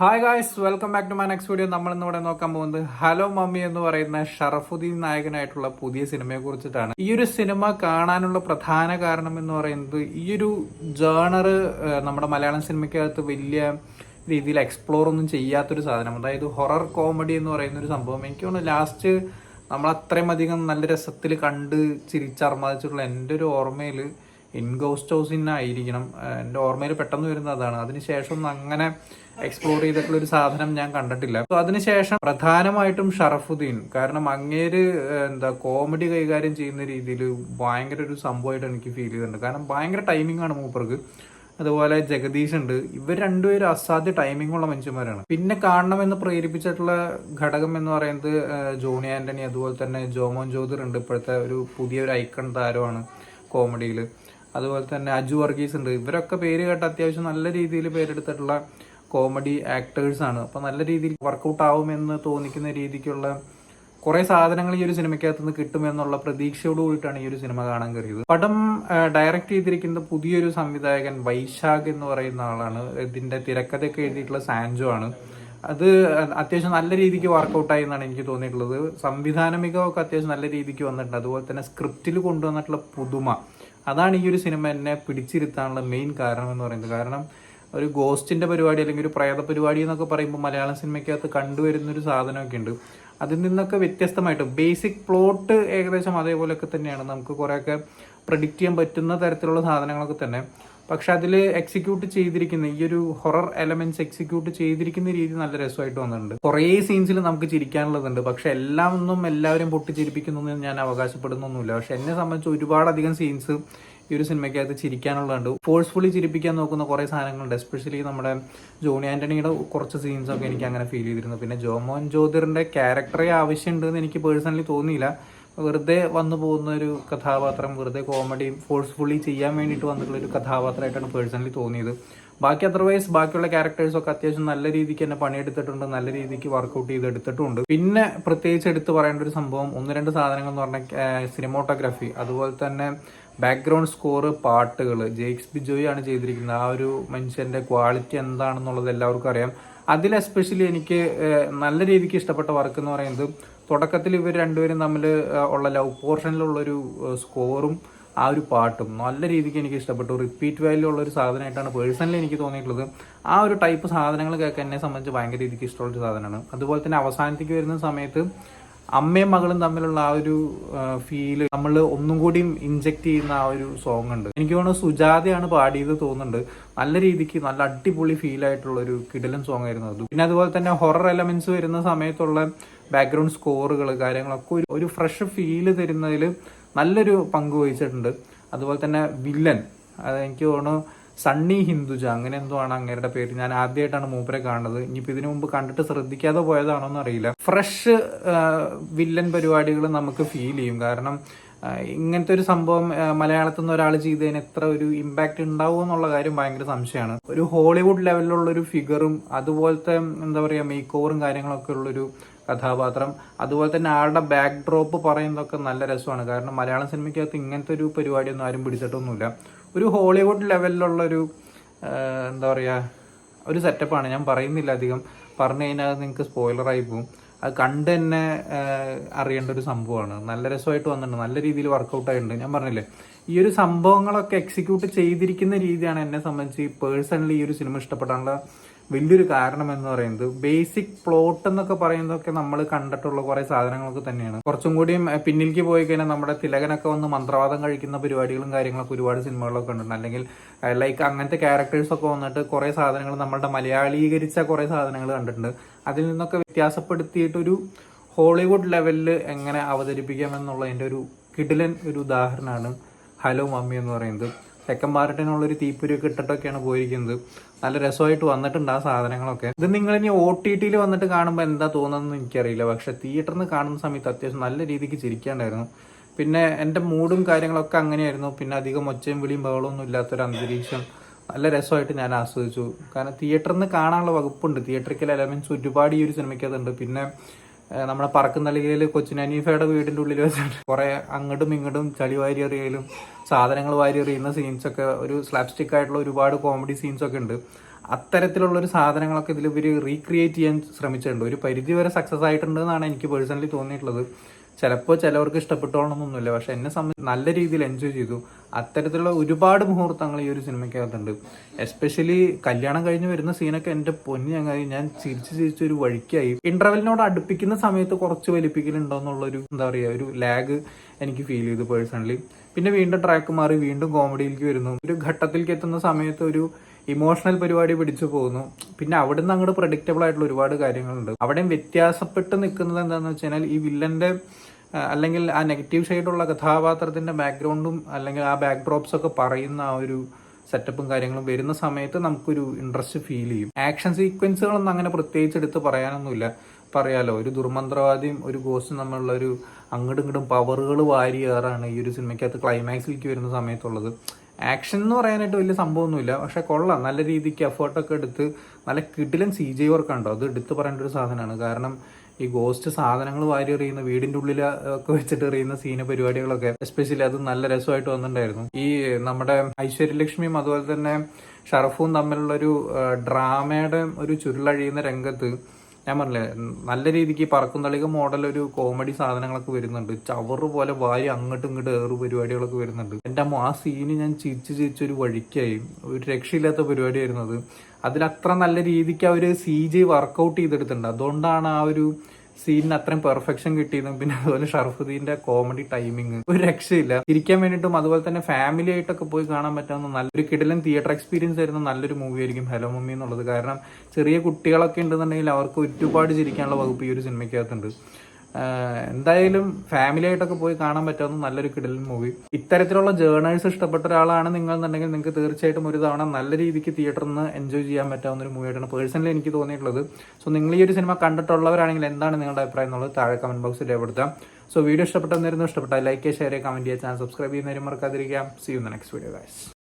Hi guys, welcome back to my next video. നമ്മൾ ഇന്നിവിടെ നോക്കാൻ പോകുന്നത് ഹലോ മമ്മി എന്ന് പറയുന്ന ഷറഫുദ്ദീൻ നായകനായിട്ടുള്ള പുതിയ സിനിമയെ കുറിച്ചിട്ടാണ്. ഈ ഒരു സിനിമ കാണാനുള്ള പ്രധാന കാരണം എന്ന് പറയുന്നത് ഈ ഒരു ജേണറ് നമ്മുടെ മലയാളം സിനിമയ്ക്കകത്ത് വലിയ രീതിയിൽ എക്സ്പ്ലോർ ഒന്നും ചെയ്യാത്തൊരു സാധനം, അതായത് ഹൊറർ കോമഡി എന്ന് പറയുന്ന ഒരു സംഭവം. എനിക്ക് തോന്നുന്നു ലാസ്റ്റ് നമ്മൾ അത്രയും അധികം നല്ല രസത്തിൽ കണ്ട് ചിരിച്ചർമാദിച്ചിട്ടുള്ള എൻ്റെ ഒരു ഓർമ്മയിൽ ഇൻഗോസ്റ്റ് ഹൗസിനായിരിക്കണം. എൻ്റെ ഓർമ്മയിൽ പെട്ടെന്ന് വരുന്നത് അതാണ്. അതിനുശേഷം ഒന്നും അങ്ങനെ എക്സ്പ്ലോർ ചെയ്തിട്ടുള്ള ഒരു സാധനം ഞാൻ കണ്ടിട്ടില്ല. സോ അതിനുശേഷം പ്രധാനമായിട്ടും ഷറഫുദ്ദീൻ, കാരണം അങ്ങേര് കോമഡി കൈകാര്യം ചെയ്യുന്ന രീതിയിൽ ഭയങ്കര ഒരു സംഭവമായിട്ട് എനിക്ക് ഫീൽ ചെയ്തിട്ടുണ്ട്. കാരണം ഭയങ്കര ടൈമിംഗ് ആണ് മൂപ്പർക്ക്. അതുപോലെ ജഗദീഷ് ഉണ്ട്. ഇവർ രണ്ടുപേരും അസാധ്യ ടൈമിംഗ് ഉള്ള മനുഷ്യന്മാരാണ്. പിന്നെ കാണണമെന്ന് പ്രേരിപ്പിച്ചിട്ടുള്ള ഘടകം എന്ന് പറയുന്നത് ജോണി ആന്റണി, അതുപോലെ തന്നെ ജോമോൻ ജോതിർ ഉണ്ട്. ഇപ്പോഴത്തെ ഒരു പുതിയൊരു ഐക്കൺ താരമാണ് കോമഡിയിൽ. അതുപോലെ തന്നെ അജു വർഗീസ് ഉണ്ട്. ഇവരൊക്കെ പേര് കേട്ട അത്യാവശ്യം നല്ല രീതിയിൽ പേരെടുത്തിട്ടുള്ള കോമഡി ആക്ടേഴ്സ് ആണ്. അപ്പോൾ നല്ല രീതിയിൽ വർക്കൗട്ട് ആവുമെന്ന് തോന്നിക്കുന്ന രീതിക്കുള്ള കുറേ സാധനങ്ങൾ ഈ ഒരു സിനിമയ്ക്കകത്ത് നിന്ന് കിട്ടുമെന്നുള്ള പ്രതീക്ഷയോട് കൂടിയിട്ടാണ് ഈ ഒരു സിനിമ കാണാൻ കയറിയത്. പടം ഡയറക്റ്റ് ചെയ്തിരിക്കുന്ന പുതിയൊരു സംവിധായകൻ വൈശാഖ് എന്ന് പറയുന്ന ആളാണ്. ഇതിന്റെ തിരക്കഥയൊക്കെ എഴുതിയിട്ടുള്ള സാൻജോ ആണ്. അത് അത്യാവശ്യം നല്ല രീതിക്ക് വർക്കൗട്ടായി എന്നാണ് എനിക്ക് തോന്നിയിട്ടുള്ളത്. സംവിധാന മികവൊക്കെ അത്യാവശ്യം നല്ല രീതിക്ക് വന്നിട്ടുണ്ട്. അതുപോലെ തന്നെ സ്ക്രിപ്റ്റിൽ കൊണ്ടുവന്നിട്ടുള്ള പുതുമ, അതാണ് ഈ ഒരു സിനിമ എന്നെ പിടിച്ചിരുത്താനുള്ള മെയിൻ കാരണം എന്ന് പറയുന്നത്. കാരണം ഒരു ഗോസ്റ്റിന്റെ പരിപാടി അല്ലെങ്കിൽ ഒരു പ്രേത പരിപാടി എന്നൊക്കെ പറയുമ്പോൾ മലയാളം സിനിമയ്ക്കകത്ത് കണ്ടുവരുന്നൊരു സാധനമൊക്കെ ഉണ്ട്. അതിൽ നിന്നൊക്കെ വ്യത്യസ്തമായിട്ട് ബേസിക് പ്ലോട്ട് ഏകദേശം അതേപോലെയൊക്കെ തന്നെയാണ്. നമുക്ക് കുറേയൊക്കെ പ്രഡിക്റ്റ് ചെയ്യാൻ പറ്റുന്ന തരത്തിലുള്ള സാധനങ്ങളൊക്കെ തന്നെ. പക്ഷെ അതിൽ എക്സിക്യൂട്ട് ചെയ്തിരിക്കുന്ന ഈ ഒരു ഹൊറർ എലമെന്റ്സ് എക്സിക്യൂട്ട് ചെയ്തിരിക്കുന്ന രീതി നല്ല രസമായിട്ട് വന്നിട്ടുണ്ട്. കുറേ സീൻസിൽ നമുക്ക് ചിരിക്കാനുള്ളതുണ്ട്. പക്ഷെ എല്ലാം ഒന്നും എല്ലാവരും പൊട്ടിച്ചിരിപ്പിക്കുന്നു ഞാൻ അവകാശപ്പെടുന്നൊന്നുമില്ല. പക്ഷെ എന്നെ സംബന്ധിച്ച് ഒരുപാടധികം സീൻസ് ഈ ഒരു സിനിമയ്ക്കകത്ത് ചിരിക്കാനുള്ളതുണ്ട്. ഫോഴ്സ്ഫുള്ളി ചിരിപ്പിക്കാൻ നോക്കുന്ന കുറേ സാധനങ്ങളുണ്ട്. എസ്പെഷ്യലി നമ്മുടെ ജോണി ആന്റണിയുടെ കുറച്ച് സീൻസൊക്കെ എനിക്ക് അങ്ങനെ ഫീൽ ചെയ്തിരുന്നു. പിന്നെ ജോമോൻ ജ്യോതിറിന്റെ ക്യാരക്ടറെ ആവശ്യമുണ്ടെന്ന് എനിക്ക് പേഴ്സണലി തോന്നിയില്ല. വെറുതെ വന്നു പോകുന്ന ഒരു കഥാപാത്രം, വെറുതെ കോമഡി ഫോഴ്സ്ഫുള്ളി ചെയ്യാൻ വേണ്ടിയിട്ട് വന്നിട്ടുള്ള ഒരു കഥാപാത്രമായിട്ടാണ് പേഴ്സണലി തോന്നിയത്. ബാക്കി അതർവൈസ് ബാക്കിയുള്ള ക്യാരക്ടേഴ്സൊക്കെ അത്യാവശ്യം നല്ല രീതിക്ക് തന്നെ പണിയെടുത്തിട്ടുണ്ട്, നല്ല രീതിക്ക് വർക്കൗട്ട് ചെയ്തെടുത്തിട്ടുണ്ട്. പിന്നെ പ്രത്യേകിച്ച് എടുത്ത് പറയേണ്ട ഒരു സംഭവം ഒന്ന് രണ്ട് സാധനങ്ങൾ എന്ന് പറഞ്ഞാൽ സിനിമോട്ടോഗ്രാഫി, അതുപോലെ തന്നെ ബാക്ക്ഗ്രൗണ്ട് സ്കോർ, പാട്ടുകൾ ജെയ്ക്സ് ബിജോയ് ആണ് ചെയ്തിരിക്കുന്നത്. ആ ഒരു മനുഷ്യന്റെ ക്വാളിറ്റി എന്താണെന്നുള്ളത് എല്ലാവർക്കും അറിയാം. അതിൽ എസ്പെഷ്യലി എനിക്ക് നല്ല രീതിക്ക് ഇഷ്ടപ്പെട്ട വർക്ക് എന്ന് പറയുന്നത് തുടക്കത്തിൽ ഇവർ രണ്ടുപേരും തമ്മിൽ ഉള്ള ലവ് പോർഷനിലുള്ളൊരു സ്കോറും ആ ഒരു പാട്ടും നല്ല രീതിക്ക് എനിക്ക് ഇഷ്ടപ്പെട്ടു. റിപ്പീറ്റ് വാല്യൂ ഉള്ള ഒരു സാധനമായിട്ടാണ് പേഴ്സണലി എനിക്ക് തോന്നിയിട്ടുള്ളത്. ആ ഒരു ടൈപ്പ് സാധനങ്ങൾ കേൾക്കാൻ എന്നെ സംബന്ധിച്ച് ഭയങ്കര രീതിക്ക് ഇഷ്ടമുള്ളൊരു സാധനമാണ്. അതുപോലെ തന്നെ അവസാനത്തേക്ക് വരുന്ന സമയത്ത് അമ്മയും മകളും തമ്മിലുള്ള ആ ഒരു ഫീല് നമ്മൾ ഒന്നും കൂടി ഇൻജെക്ട് ചെയ്യുന്ന ആ ഒരു സോങ് ഉണ്ട്. എനിക്ക് തോന്നുന്നു സുജാതയാണ് പാടിയത് തോന്നുന്നുണ്ട്. നല്ല രീതിക്ക് നല്ല അടിപൊളി ഫീൽ ആയിട്ടുള്ള ഒരു കിടിലൻ സോങ് ആയിരുന്നു അത്. പിന്നെ അതുപോലെ തന്നെ ഹൊറർ എലമെന്റ്സ് വരുന്ന സമയത്തുള്ള ബാക്ക്ഗ്രൗണ്ട് സ്കോറുകൾ കാര്യങ്ങളൊക്കെ ഒരു ഫ്രഷ് ഫീല് തരുന്നതിൽ നല്ലൊരു പങ്ക് വഹിച്ചിട്ടുണ്ട്. അതുപോലെ തന്നെ വില്ലൻ, അത് എനിക്ക് തോന്നുന്നു സണ്ണി ഹിന്ദുജ അങ്ങനെ എന്തോ ആണ് അങ്ങേരുടെ പേര്. ഞാൻ ആദ്യമായിട്ടാണ് മൂപ്പരെ കാണുന്നത്. ഇനിയിപ്പോൾ ഇതിനു മുമ്പ് കണ്ടിട്ട് ശ്രദ്ധിക്കാതെ പോയതാണോ എന്ന് അറിയില്ല. ഫ്രഷ് വില്ലൻ പരിപാടികൾ നമുക്ക് ഫീൽ ചെയ്യും. കാരണം ഇങ്ങനത്തെ ഒരു സംഭവം മലയാളത്തിൽ നിന്ന് ഒരാൾ ചെയ്തതിന് എത്ര ഒരു ഇമ്പാക്ട് ഉണ്ടാവും എന്നുള്ള കാര്യം ഭയങ്കര സംശയമാണ്. ഒരു ഹോളിവുഡ് ലെവലിലുള്ള ഒരു ഫിഗറും അതുപോലത്തെ എന്താ പറയുക മേക്ക് ഓവറും കാര്യങ്ങളൊക്കെ ഉള്ളൊരു കഥാപാത്രം, അതുപോലെ തന്നെ ആളുടെ ബാക്ക് ഡ്രോപ്പ് പറയുന്നതൊക്കെ നല്ല രസമാണ്. കാരണം മലയാളം സിനിമയ്ക്കകത്ത് ഇങ്ങനത്തെ ഒരു പരിപാടിയൊന്നും ആരും പിടിച്ചിട്ടൊന്നുമില്ല. ഒരു ഹോളിവുഡ് ലെവലിലുള്ളൊരു എന്താ പറയുക ഒരു സെറ്റപ്പാണ്. ഞാൻ പറയുന്നില്ല, അധികം പറഞ്ഞു കഴിഞ്ഞാൽ നിങ്ങൾക്ക് സ്പോയിലറായി പോകും. അത് കണ്ട് തന്നെ അറിയേണ്ട ഒരു സംഭവമാണ്. നല്ല രസമായിട്ട് വന്നിട്ടുണ്ട്, നല്ല രീതിയിൽ വർക്കൗട്ടായിട്ടുണ്ട്. ഞാൻ പറഞ്ഞില്ലേ, ഈ ഒരു സംഭവങ്ങളൊക്കെ എക്സിക്യൂട്ട് ചെയ്തിരിക്കുന്ന രീതിയാണ് എന്നെ സംബന്ധിച്ച് പേഴ്സണലി ഈ ഒരു സിനിമ ഇഷ്ടപ്പെടാനുള്ള വലിയൊരു കാരണം എന്ന് പറയുന്നത്. ബേസിക് പ്ലോട്ട് എന്നൊക്കെ പറയുന്നതൊക്കെ നമ്മൾ കണ്ടിട്ടുള്ള കുറെ സാധനങ്ങളൊക്കെ തന്നെയാണ്. കുറച്ചും കൂടിയും പിന്നിലേക്ക് പോയി കഴിഞ്ഞാൽ നമ്മുടെ തിലകനൊക്കെ വന്ന് മന്ത്രവാദം കഴിക്കുന്ന പരിപാടികളും കാര്യങ്ങളൊക്കെ ഒരുപാട് സിനിമകളൊക്കെ ഉണ്ട്. അല്ലെങ്കിൽ ലൈക്ക് അങ്ങനത്തെ ക്യാരക്ടേഴ്സ് ഒക്കെ വന്നിട്ട് കുറെ സാധനങ്ങൾ നമ്മളുടെ മലയാളീകരിച്ച കുറെ സാധനങ്ങൾ കണ്ടിട്ടുണ്ട്. അതിൽ നിന്നൊക്കെ വ്യത്യാസപ്പെടുത്തിയിട്ടൊരു ഹോളിവുഡ് ലെവലിൽ എങ്ങനെ അവതരിപ്പിക്കാമെന്നുള്ളതിൻ്റെ ഒരു കിടിലൻ ഒരു ഉദാഹരണമാണ് ഹലോ മമ്മി എന്ന് പറയുന്നത്. സെക്കൻഡ് പാർട്ടിനുള്ളൊരു തീപ്പൊരിയൊക്കെ ഇട്ടിട്ടൊക്കെയാണ് പോയിരിക്കുന്നത്. നല്ല രസമായിട്ട് വന്നിട്ടുണ്ട് ആ സാധനങ്ങളൊക്കെ. ഇത് നിങ്ങളിനി OTT വന്നിട്ട് കാണുമ്പോൾ എന്താ തോന്നുന്നതെന്ന് എനിക്കറിയില്ല. പക്ഷെ തിയേറ്ററിൽ നിന്ന് കാണുന്ന സമയത്ത് അത്യാവശ്യം നല്ല രീതിക്ക് ചിരിക്കാണ്ടായിരുന്നു. പിന്നെ എൻ്റെ മൂഡും കാര്യങ്ങളൊക്കെ അങ്ങനെയായിരുന്നു. പിന്നെ അധികം ഒച്ചയും വിളിയും ബഹളമൊന്നും ഇല്ലാത്തൊരു അന്തരീക്ഷം നല്ല രസമായിട്ട് ഞാൻ ആസ്വദിച്ചു. കാരണം തിയേറ്ററിൽ നിന്ന് കാണാനുള്ള വകുപ്പുണ്ട്. തിയേറ്ററിക്കൽ എലമെന്റ്സ് ഒരുപാട് ഈ ഒരു സിനിമയ്ക്കതുണ്ട്. പിന്നെ നമ്മുടെ പറക്കുന്നളികയിൽ കൊച്ചിനീഫയുടെ വീടിൻ്റെ ഉള്ളിൽ വെച്ചിട്ട് കുറെ അങ്ങോട്ടും ഇങ്ങോട്ടും ചളി വാരി എറിയലും സാധനങ്ങൾ വാരി എറിയുന്ന സീൻസൊക്കെ, ഒരു സ്ലാപ്സ്റ്റിക് ആയിട്ടുള്ള ഒരുപാട് കോമഡി സീൻസൊക്കെ ഉണ്ട്. അത്തരത്തിലുള്ള ഒരു സാധനങ്ങളൊക്കെ ഇതിൽ ഇവർ റീക്രിയേറ്റ് ചെയ്യാൻ ശ്രമിച്ചിട്ടുണ്ട്. ഒരു പരിധി വരെ സക്സസ് ആയിട്ടുണ്ട് എന്നാണ് എനിക്ക് പേഴ്സണലി തോന്നിയിട്ടുള്ളത്. ചിലപ്പോൾ ചിലവർക്ക് ഇഷ്ടപ്പെട്ടോളണമെന്നൊന്നുമില്ല, പക്ഷെ എന്നെ സംബന്ധിച്ച് നല്ല രീതിയിൽ എൻജോയ് ചെയ്തു. അത്തരത്തിലുള്ള ഒരുപാട് മുഹൂർത്തങ്ങൾ ഈ ഒരു സിനിമയ്ക്കകത്തുണ്ട്. എസ്പെഷ്യലി കല്യാണം കഴിഞ്ഞ് വരുന്ന സീനൊക്കെ എൻ്റെ പൊന്നി ചങ്ങായി ഞാൻ ചിരിച്ചൊരു വഴിക്കായി. ഇന്റർവെല്ലിനോട് അടുപ്പിക്കുന്ന സമയത്ത് കുറച്ച് വലിപ്പിക്കലുണ്ടോ എന്നുള്ളൊരു എന്താ പറയുക ഒരു ലാഗ് എനിക്ക് ഫീൽ ചെയ്തു പേഴ്സണലി. പിന്നെ വീണ്ടും ട്രാക്ക് മാറി വീണ്ടും കോമഡിയിലേക്ക് വരുന്നു. ഒരു ഘട്ടത്തിലേക്ക് എത്തുന്ന സമയത്ത് ഒരു ഇമോഷണൽ പരിപാടി പിടിച്ചു പോകുന്നു. പിന്നെ അവിടുന്ന് അങ്ങോട്ട് പ്രഡിക്റ്റബിൾ ആയിട്ടുള്ള ഒരുപാട് കാര്യങ്ങളുണ്ട്. അവിടെയും വ്യത്യാസപ്പെട്ട് നിൽക്കുന്നത് എന്താണെന്ന് വെച്ച് കഴിഞ്ഞാൽ ഈ വില്ലന്റെ അല്ലെങ്കിൽ ആ നെഗറ്റീവ് ഷെയ്ഡുള്ള കഥാപാത്രത്തിന്റെ ബാക്ക്ഗ്രൗണ്ടും അല്ലെങ്കിൽ ആ ബാക്ക് ഡ്രോപ്സ് ഒക്കെ പറയുന്ന ആ ഒരു സെറ്റപ്പും കാര്യങ്ങളും വരുന്ന സമയത്ത് നമുക്കൊരു ഇൻട്രസ്റ്റ് ഫീൽ ചെയ്യും. ആക്ഷൻ സീക്വൻസുകളൊന്നും അങ്ങനെ പ്രത്യേകിച്ച് എടുത്ത് പറയാനൊന്നുമില്ല. പറയാലോ, ഒരു ദുർമന്ത്രവാദിയും ഒരു ഗോസ്റ്റും തമ്മിലുള്ള ഒരു അങ്ങോട്ടും ഇങ്ങോട്ടും പവറുകൾ വാരിയേറാണ് ഈ ഒരു സിനിമയ്ക്കകത്ത് ക്ലൈമാക്സിലേക്ക് വരുന്ന സമയത്തുള്ളത്. ആക്ഷൻ എന്ന് പറയാനായിട്ട് വലിയ സംഭവമൊന്നുമില്ല, പക്ഷെ കൊള്ളാം. നല്ല രീതിക്ക് എഫേർട്ടൊക്കെ എടുത്ത് നല്ല കിടിലൻ CGI വർക്ക് ഉണ്ടോ, അത് എടുത്ത് പറയേണ്ട ഒരു സാധനമാണ്. കാരണം ഈ ഗോസ്റ്റ് സാധനങ്ങൾ വാരി എറിയുന്ന വീടിന്റെ ഉള്ളിൽ ഒക്കെ വെച്ചിട്ട് എറിയുന്ന സീന പരിപാടികളൊക്കെ എസ്പെഷ്യലി അത് നല്ല രസമായിട്ട് വന്നിട്ടുണ്ടായിരുന്നു. ഈ നമ്മുടെ ഐശ്വര്യലക്ഷ്മിയും അതുപോലെ തന്നെ ഷറഫും തമ്മിലുള്ള ഒരു ഡ്രാമയുടെ ഒരു ചുരുളഴിയുന്ന രംഗത്ത് ഞാൻ പറഞ്ഞില്ലേ നല്ല രീതിക്ക് പറക്കുന്തളിക മോഡൽ ഒരു കോമഡി സാധനങ്ങളൊക്കെ വരുന്നുണ്ട്. ചവറ് പോലെ വാരി അങ്ങോട്ടും ഇങ്ങോട്ടും ഏറു പരിപാടികളൊക്കെ വരുന്നുണ്ട്. എൻ്റെ അമ്മ ആ സീന് ഞാൻ ചിരിച്ചൊരു വഴിക്കായി. ഒരു രക്ഷയില്ലാത്ത പരിപാടിയായിരുന്നു അത്. അതിലത്ര നല്ല രീതിക്ക് അവർ CG വർക്കൗട്ട് ചെയ്തെടുത്തിട്ടുണ്ട്. അതുകൊണ്ടാണ് ആ ഒരു സീനിന് അത്രയും പെർഫെക്ഷൻ കിട്ടിയതും. പിന്നെ അതുപോലെ ഷറഫുദ്ദീന്റെ കോമഡി ടൈമിങ് ഒരു രക്ഷയില്ല. ഇരിക്കാൻ വേണ്ടിയിട്ടും അതുപോലെ തന്നെ ഫാമിലി ആയിട്ടൊക്കെ പോയി കാണാൻ പറ്റാവുന്ന നല്ലൊരു കിടിലൻ തിയേറ്റർ എക്സ്പീരിയൻസ് ആയിരുന്ന നല്ലൊരു മൂവി ആയിരിക്കും ഹലോ മമ്മി എന്നുള്ളത്. കാരണം ചെറിയ കുട്ടികളൊക്കെ ഉണ്ടെന്നുണ്ടെങ്കിൽ അവർക്ക് ഒരുപാട് ചിരിക്കാനുള്ള വകുപ്പ് ഈ ഒരു സിനിമയ്ക്കകത്തുണ്ട്. എന്തായാലും ഫാമിലി ആയിട്ടൊക്കെ പോയി കാണാൻ പറ്റാവുന്ന നല്ലൊരു കിടിലൻ മൂവി. ഇത്തരത്തിലുള്ള ജേണേഴ്സ് ഇഷ്ടപ്പെട്ട ഒരാളാണ് നിങ്ങൾ എന്നുണ്ടെങ്കിൽ നിങ്ങൾക്ക് തീർച്ചയായിട്ടും ഒരു തവണ നല്ല രീതിക്ക് തിയേറ്ററിൽ നിന്ന് എൻജോയ് ചെയ്യാൻ പറ്റാവുന്ന ഒരു മൂവിയായിട്ടാണ് പേഴ്സണലി എനിക്ക് തോന്നിയിട്ടുള്ളത്. സോ നിങ്ങൾ ഈ ഒരു സിനിമ കണ്ടിട്ടുള്ളവരാണെങ്കിൽ എന്താണ് നിങ്ങളുടെ അഭിപ്രായം എന്നുള്ളത് താഴെ കമന്റ് ബോക്സിൽ രേഖപ്പെടുത്താം. സോ വീഡിയോ ഇഷ്ടപ്പെട്ടാൽ ലൈക്ക് ചെയ്യുക, ഷെയർ ചെയ്യുക, കമന്റ് ചെയ്യുക, ചാനൽ സബ്സ്ക്രൈബ് ചെയ്യുന്നവരും മറക്കാതിരിക്കാം. See you in the next video guys.